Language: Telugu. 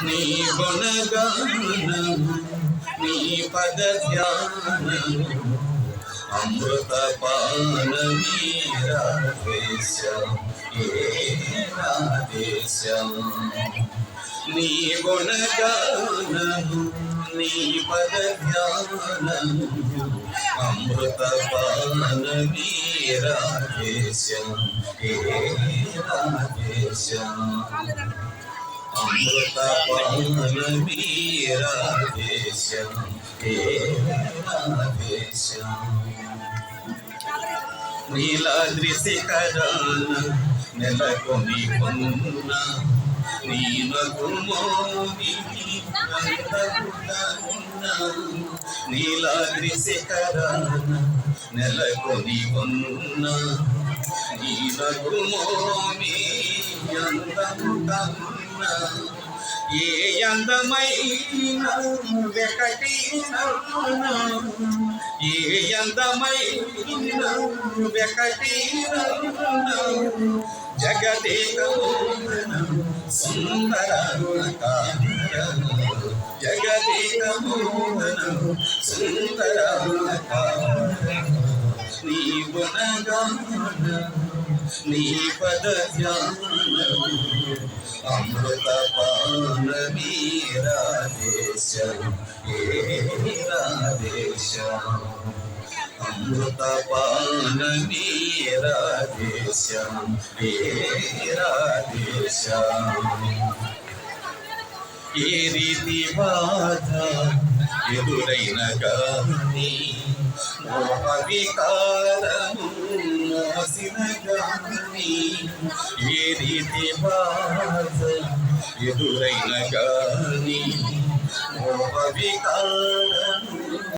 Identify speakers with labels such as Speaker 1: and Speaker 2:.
Speaker 1: నీ గుణగానము నీ పద ధ్యానము అమృత పానమీరాదేశం ఏరాదేశం నీ గుణగానము నీ పద ధ్యానము అమృత పానమీరాదేశం ఏరాదేశం అమృత పానమీరాదేశం ఏరాదేశం నీలాద్రి శిఖరాన నెలకొని ఉన్న నీ నగుమోగిని నీలాద్రి శిఖరాన నెలకొని ఉన్న నీ నగుమోమి అందమున్న ఏ అందమైన వెకటీన ఏ అందమైన వెకటీన జగదేకమోహన సుందర జగదేకమోహన సుందర నీ గుణగాన నీ పద ధ్యానము అమృత పానమీరాదేశం ఏరాదేశం అమృత పానమీరాదేశం ఏరాదేశం ఏ రీతి బాధ ఎదురైన గాని మోహ వికారము మోసిన గాని ఏ రీతి బాధ ఎదురైన గాని మోహ వికారము